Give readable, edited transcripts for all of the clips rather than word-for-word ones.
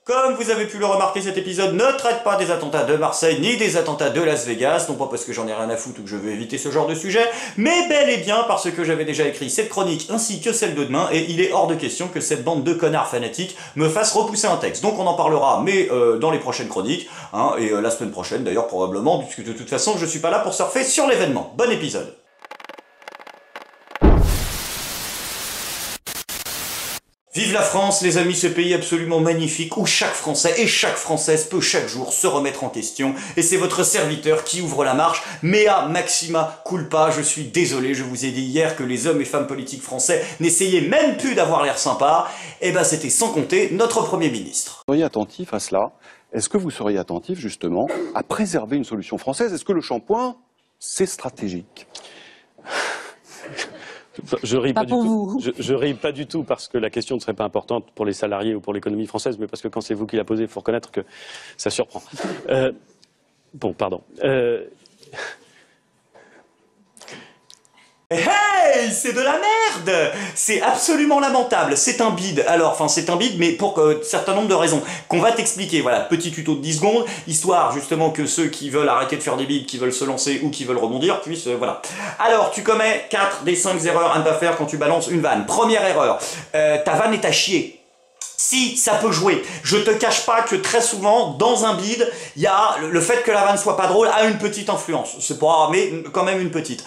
Comme vous avez pu le remarquer, cet épisode ne traite pas des attentats de Marseille ni des attentats de Las Vegas, non pas parce que j'en ai rien à foutre ou que je veux éviter ce genre de sujet, mais bel et bien parce que j'avais déjà écrit cette chronique ainsi que celle de demain, et il est hors de question que cette bande de connards fanatiques me fasse repousser un texte. Donc on en parlera, mais dans les prochaines chroniques, hein, et la semaine prochaine d'ailleurs probablement, puisque de toute façon je suis pas là pour surfer sur l'événement. Bon épisode. Vive la France, les amis, ce pays absolument magnifique où chaque Français et chaque Française peut chaque jour se remettre en question. Et c'est votre serviteur qui ouvre la marche. Mea maxima culpa, je suis désolé, je vous ai dit hier que les hommes et femmes politiques français n'essayaient même plus d'avoir l'air sympa. Et ben c'était sans compter notre Premier ministre. Soyez attentif à cela. Est-ce que vous seriez attentif justement à préserver une solution française? Est-ce que le shampoing, c'est stratégique? Je ris pas du tout. Je ris pas du tout parce que la question ne serait pas importante pour les salariés ou pour l'économie française, mais parce que quand c'est vous qui la posez, il faut reconnaître que ça surprend. Bon, pardon. Hey, c'est de la merde! C'est absolument lamentable, c'est un bide. Alors, enfin c'est un bide, mais pour un certain nombre de raisons qu'on va t'expliquer. Voilà, petit tuto de 10 secondes, histoire justement que ceux qui veulent arrêter de faire des bides, qui veulent se lancer ou qui veulent rebondir, puissent, voilà. Alors, tu commets 4 des 5 erreurs à ne pas faire quand tu balances une vanne. Première erreur, ta vanne est à chier. Si, ça peut jouer. Je te cache pas que très souvent, dans un bide, il y a le fait que la vanne soit pas drôle a une petite influence. C'est pas, mais quand même une petite.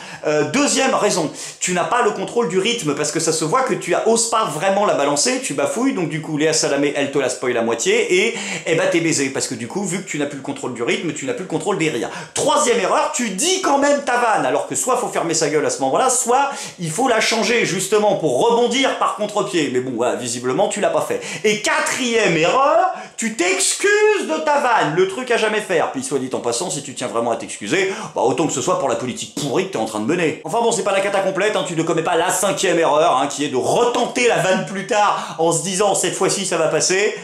Deuxième raison, tu n'as pas le contrôle du rythme parce que ça se voit que tu oses pas vraiment la balancer, tu bafouilles, donc du coup Léa Salamé, elle te la spoil à moitié et eh ben t'es baisé parce que du coup, vu que tu n'as plus le contrôle du rythme, tu n'as plus le contrôle des rires. Troisième erreur, tu dis quand même ta vanne, alors que soit faut fermer sa gueule à ce moment-là, soit il faut la changer justement pour rebondir par contre-pied. Mais bon, voilà, visiblement tu l'as pas fait. Et quatrième erreur, tu t'excuses de ta vanne, le truc à jamais faire. Puis soit dit en passant, si tu tiens vraiment à t'excuser, bah autant que ce soit pour la politique pourrie que t'es en train de mener. Enfin bon, c'est pas la cata complète, hein, tu ne commets pas la 5e erreur, hein, qui est de retenter la vanne plus tard en se disant cette fois-ci ça va passer.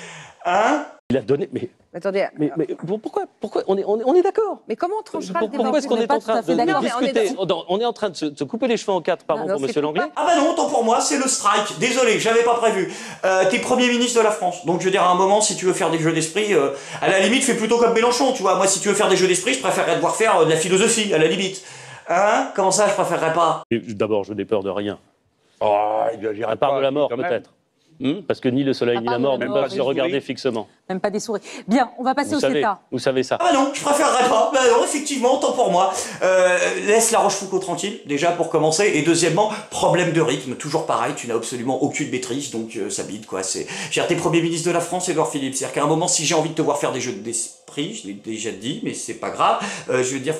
Hein? Il a donné, mais... Attendez, mais pourquoi on est d'accord? mais comment on tranchera le débat? Pourquoi est-ce qu'on est en train de discuter? On on est en train de se couper les cheveux en 4, pardon pour monsieur Langlais. Ah bah non, autant pour moi, c'est le strike. Désolé, j'avais pas prévu. T'es Premier ministre de la France, donc je veux dire à un moment, si tu veux faire des jeux d'esprit, à la limite, fais plutôt comme Mélenchon, tu vois. Moi, si tu veux faire des jeux d'esprit, je préférerais devoir faire de la philosophie, à la limite. Hein? Comment ça, je préférerais pas? D'abord, je n'ai peur de rien. Oh, À part de la mort, peut-être. Parce que ni le soleil ni la mort ne peuvent se regarder fixement. Même pas des souris. Bien, on va passer au CETA. Vous savez ça. Ah bah non, je préférerais pas. Bah non, effectivement, tant pour moi. Laisse la Rochefoucauld tranquille, déjà pour commencer. Et deuxièmement, problème de rythme, toujours pareil, tu n'as absolument aucune maîtrise, donc ça bide quoi. J'ai été Premier ministre de la France, Édouard Philippe. C'est-à-dire qu'à un moment, si j'ai envie de te voir faire des jeux d'esprit, je l'ai déjà dit, mais c'est pas grave. Je veux dire,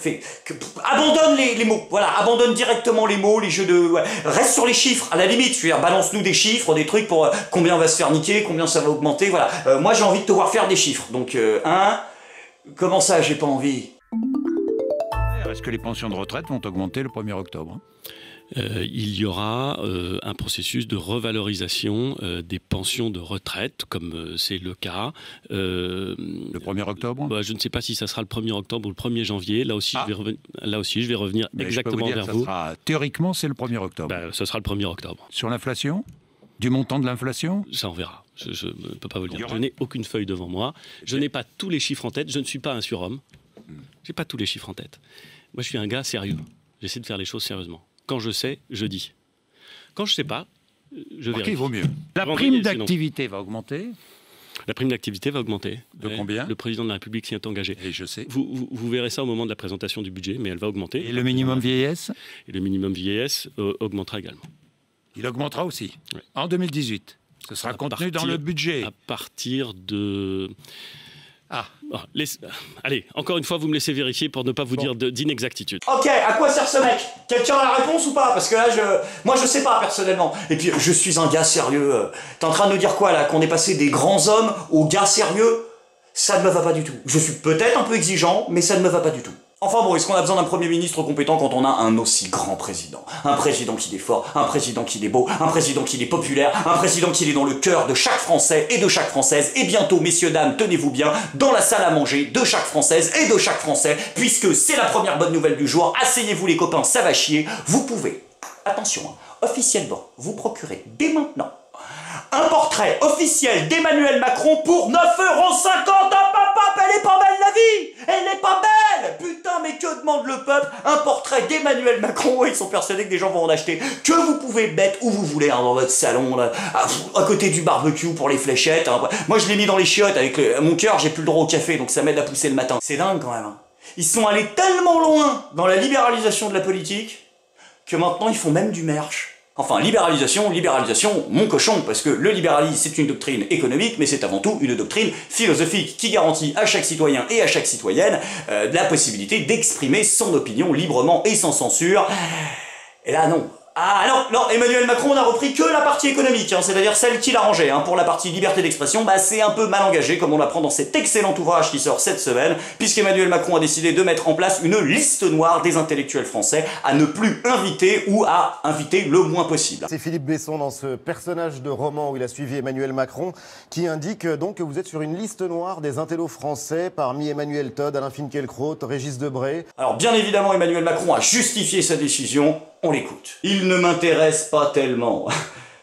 abandonne les mots. Voilà, abandonne directement les mots, les jeux de. Ouais. Reste sur les chiffres, à la limite. Je veux dire, balance-nous des chiffres, des trucs pour combien on va se faire niquer, combien ça va augmenter. Voilà. Moi, j'ai envie de te voir faire des chiffres. Donc, comment ça, j'ai pas envie? Est-ce que les pensions de retraite vont augmenter le 1er octobre? Il y aura un processus de revalorisation des pensions de retraite, comme c'est le cas. Le 1er octobre? Je ne sais pas si ça sera le 1er octobre ou le 1er janvier. Là aussi, je vais revenir exactement vers vous. Théoriquement, c'est le 1er octobre. Ce sera le 1er octobre. Sur l'inflation? Du montant de l'inflation? Ça, on verra. Je ne peux pas vous le dire. Je n'ai aucune feuille devant moi. Je n'ai pas tous les chiffres en tête. Je ne suis pas un surhomme. Je n'ai pas tous les chiffres en tête. Moi, je suis un gars sérieux. J'essaie de faire les choses sérieusement. Quand je sais, je dis. Quand je ne sais pas, je vérifie. Il vaut mieux. La prime d'activité va augmenter? La prime d'activité va augmenter. De combien? Le président de la République s'y est engagé. Et je sais. Vous verrez ça au moment de la présentation du budget, mais elle va augmenter. Et le minimum vieillesse? Et le minimum vieillesse augmentera également. Il augmentera aussi, oui. En 2018. Ce sera contenu dans le budget. À partir de... Allez, encore une fois, vous me laissez vérifier pour ne pas vous dire d'inexactitude. Ok, à quoi sert ce mec? Quelqu'un a la réponse ou pas? Parce que là, moi je sais pas personnellement. Et puis, je suis un gars sérieux. T'es en train de nous dire quoi là? Qu'on est passé des grands hommes aux gars sérieux? Ça ne me va pas du tout. Je suis peut-être un peu exigeant, mais ça ne me va pas du tout. Enfin bon, est-ce qu'on a besoin d'un Premier ministre compétent quand on a un aussi grand président? Un président qui est fort, un président qui est beau, un président qui est populaire, un président qui est dans le cœur de chaque Français et de chaque Française, et bientôt, messieurs, dames, tenez-vous bien, dans la salle à manger de chaque Française et de chaque Français, puisque c'est la première bonne nouvelle du jour. Asseyez-vous les copains, ça va chier. Vous pouvez, attention, officiellement, vous procurer dès maintenant un portrait officiel d'Emmanuel Macron pour 9,50 €. Hop, hop, hop, elle est pas belle la vie. Elle est pas belle. Putain, mais que demande le peuple? Un portrait d'Emmanuel Macron. Ils sont persuadés que des gens vont en acheter. Que vous pouvez mettre où vous voulez, hein, dans votre salon, là, à côté du barbecue pour les fléchettes. Hein. Moi, je l'ai mis dans les chiottes avec mon cœur. J'ai plus le droit au café, donc ça m'aide à pousser le matin. C'est dingue quand même. Hein. Ils sont allés tellement loin dans la libéralisation de la politique que maintenant ils font même du merch. Enfin, libéralisation, mon cochon, parce que le libéralisme, c'est une doctrine économique, mais c'est avant tout une doctrine philosophique qui garantit à chaque citoyen et à chaque citoyenne la possibilité d'exprimer son opinion librement et sans censure. Et là, non. Ah non, Emmanuel Macron n'a repris que la partie économique, hein, c'est-à-dire celle qu'il arrangeait. Hein. Pour la partie liberté d'expression, bah, c'est un peu mal engagé, comme on l'apprend dans cet excellent ouvrage qui sort cette semaine, puisqu'Emmanuel Macron a décidé de mettre en place une liste noire des intellectuels français à ne plus inviter ou à inviter le moins possible. C'est Philippe Besson dans ce personnage de roman où il a suivi Emmanuel Macron, qui indique donc que vous êtes sur une liste noire des intellos français, parmi Emmanuel Todd, Alain Finkielkraut, Régis Debray. Alors bien évidemment, Emmanuel Macron a justifié sa décision. On l'écoute. Il ne m'intéresse pas tellement.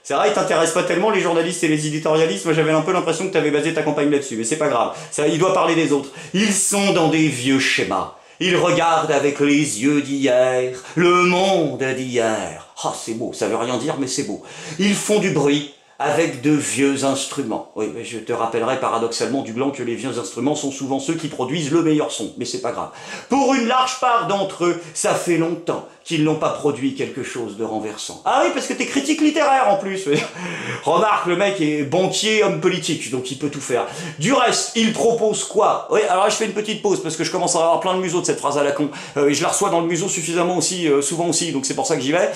C'est vrai, il t'intéresse pas tellement les journalistes et les éditorialistes. Moi, j'avais un peu l'impression que tu avais basé ta campagne là-dessus, mais c'est pas grave. Ça, il doit parler des autres. Ils sont dans des vieux schémas. Ils regardent avec les yeux d'hier, le monde d'hier. Ah, c'est beau, ça veut rien dire, mais c'est beau. Ils font du bruit avec de vieux instruments. Oui, mais je te rappellerai paradoxalement du blanc que les vieux instruments sont souvent ceux qui produisent le meilleur son, mais c'est pas grave. Pour une large part d'entre eux, ça fait longtemps qu'ils n'ont pas produit quelque chose de renversant. Ah oui, parce que t'es critique littéraire en plus. Remarque, le mec est banquier, homme politique, donc il peut tout faire. Du reste, il propose quoi? Oui, alors là, je fais une petite pause, parce que je commence à avoir plein de museaux de cette phrase à la con, et je la reçois dans le museau suffisamment aussi, souvent aussi, donc c'est pour ça que j'y vais.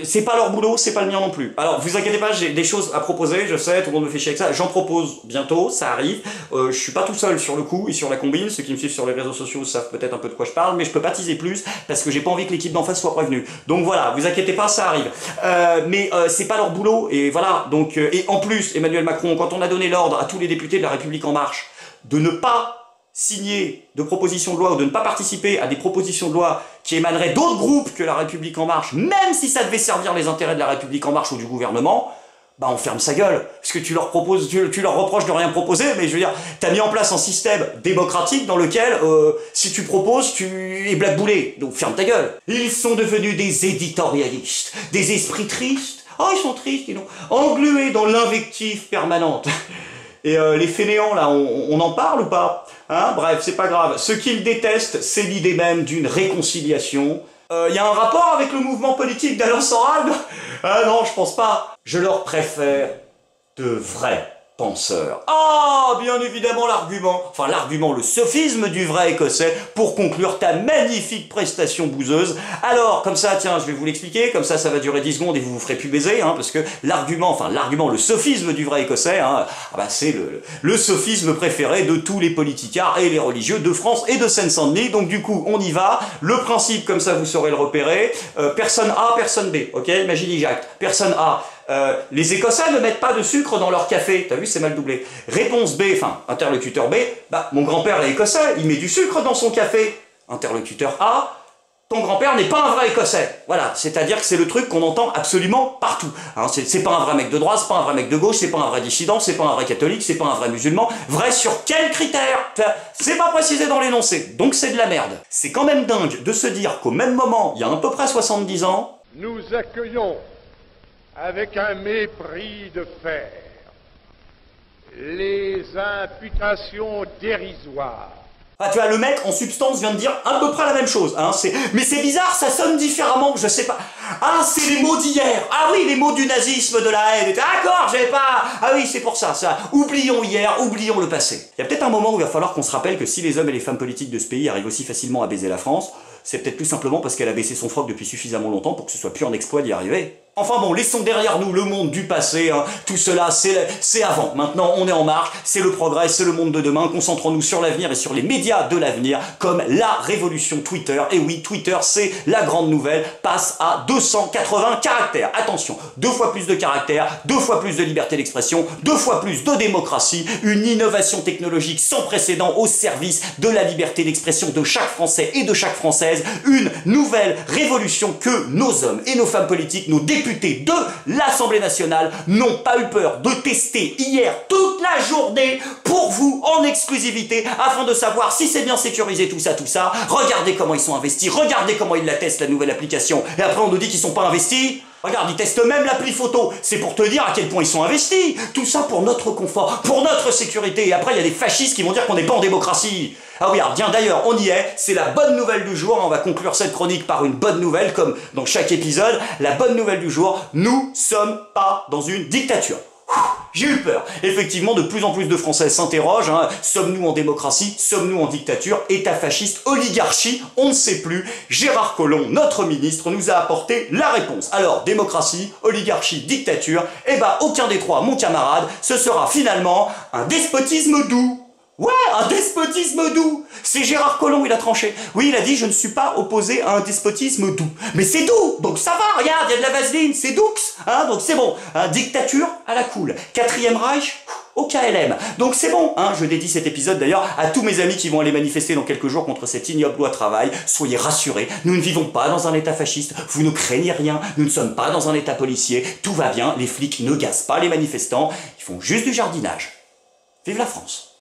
C'est pas leur boulot, c'est pas le mien non plus. Alors, vous inquiétez pas, j'ai des choses à proposer, je sais, tout le monde me fait chier avec ça, j'en propose bientôt, ça arrive. Je suis pas tout seul sur le coup et sur la combine, ceux qui me suivent sur les réseaux sociaux savent peut-être un peu de quoi je parle, mais je peux pas teaser plus, parce que j'ai pas envie que l'équipe d'en face soit prévenue. Donc voilà, vous inquiétez pas, ça arrive. Mais c'est pas leur boulot, et voilà. Donc, et en plus, Emmanuel Macron, quand on a donné l'ordre à tous les députés de La République En Marche de ne pas signer de propositions de loi ou de ne pas participer à des propositions de loi qui émaneraient d'autres groupes que La République En Marche, même si ça devait servir les intérêts de La République En Marche ou du gouvernement, bah on ferme sa gueule, parce que tu leur reproches de rien proposer, mais je veux dire, t'as mis en place un système démocratique dans lequel, si tu proposes, tu es blackboulé, donc ferme ta gueule. Ils sont devenus des éditorialistes, des esprits tristes, oh ils sont tristes, ils englués dans l'invective permanente. Et les fainéants, là, on en parle ou pas? Hein? Bref, c'est pas grave. Ce qu'ils détestent, c'est l'idée même d'une réconciliation. Y a un rapport avec le mouvement politique d'Alain Soral? Ah non, je pense pas. Je leur préfère de vrais penseurs. Ah, bien évidemment l'argument, le sophisme du vrai écossais pour conclure ta magnifique prestation bouseuse. Alors, comme ça, tiens, je vais vous l'expliquer, comme ça va durer 10 secondes et vous vous ferez plus baiser, hein, parce que l'argument, le sophisme du vrai écossais, hein, c'est le sophisme préféré de tous les politicards et les religieux de France et de Seine-Saint-Denis, donc du coup, on y va. Le principe, comme ça, vous saurez le repérer. Personne A, personne B, ok? Imagine Jacques. Personne A. Les Écossais ne mettent pas de sucre dans leur café. T'as vu, c'est mal doublé. Réponse B, enfin, interlocuteur B, bah, mon grand-père est écossais, il met du sucre dans son café. Interlocuteur A, ton grand-père n'est pas un vrai Écossais. Voilà, c'est-à-dire que c'est le truc qu'on entend absolument partout. Hein, c'est pas un vrai mec de droite, c'est pas un vrai mec de gauche, c'est pas un vrai dissident, c'est pas un vrai catholique, c'est pas un vrai musulman. Vrai sur quels critères? C'est pas précisé dans l'énoncé, donc c'est de la merde. C'est quand même dingue de se dire qu'au même moment, il y a à peu près 70 ans, nous accueillons avec un mépris de fer les imputations dérisoires. Ah, tu vois, le mec, en substance, vient de dire à peu près la même chose. Hein, mais c'est bizarre, ça sonne différemment, je sais pas. Ah, c'est les mots d'hier. Ah oui, les mots du nazisme, de la haine. D'accord, j'avais pas... Ah oui, c'est pour ça. Oublions hier, oublions le passé. Il y a peut-être un moment où il va falloir qu'on se rappelle que si les hommes et les femmes politiques de ce pays arrivent aussi facilement à baiser la France, c'est peut-être tout simplement parce qu'elle a baissé son froc depuis suffisamment longtemps pour que ce soit plus un exploit d'y arriver. Enfin bon, laissons derrière nous le monde du passé, hein. Tout cela c'est avant. Maintenant on est en marche, c'est le progrès, c'est le monde de demain, concentrons-nous sur l'avenir et sur les médias de l'avenir, comme la révolution Twitter. Et oui, Twitter c'est la grande nouvelle, passe à 280 caractères. Attention, 2 fois plus de caractères, 2 fois plus de liberté d'expression, 2 fois plus de démocratie, une innovation technologique sans précédent au service de la liberté d'expression de chaque Français et de chaque Française, une nouvelle révolution que nos hommes et nos femmes politiques, nos députés députés de l'Assemblée nationale n'ont pas eu peur de tester hier toute la journée pour vous en exclusivité afin de savoir si c'est bien sécurisé tout ça. Regardez comment ils sont investis, regardez comment ils la testent la nouvelle application. Et après on nous dit qu'ils sont pas investis. Regarde, ils testent même l'appli photo. C'est pour te dire à quel point ils sont investis. Tout ça pour notre confort, pour notre sécurité. Et après, il y a des fascistes qui vont dire qu'on n'est pas en démocratie. Ah oui, alors bien d'ailleurs, on y est. C'est la bonne nouvelle du jour. On va conclure cette chronique par une bonne nouvelle, comme dans chaque épisode. La bonne nouvelle du jour, nous sommes pas dans une dictature. J'ai eu peur. Effectivement, de plus en plus de Français s'interrogent. Sommes-nous en démocratie? Sommes-nous en dictature? État fasciste? Oligarchie? On ne sait plus. Gérard Collomb, notre ministre, nous a apporté la réponse. Alors, démocratie, oligarchie, dictature, eh ben, aucun des trois, mon camarade, ce sera finalement un despotisme doux. Ouais, un despotisme doux. C'est Gérard Collomb, il a tranché. Oui, il a dit, je ne suis pas opposé à un despotisme doux. Mais c'est doux, donc ça va, regarde, il y a de la vaseline, c'est doux, donc c'est bon. Dictature à la cool. 4e Reich au KLM. Donc c'est bon, je dédie cet épisode d'ailleurs à tous mes amis qui vont aller manifester dans quelques jours contre cette ignoble loi travail. Soyez rassurés, nous ne vivons pas dans un état fasciste, vous ne craignez rien, nous ne sommes pas dans un état policier, tout va bien, les flics ne gazent pas les manifestants, ils font juste du jardinage. Vive la France!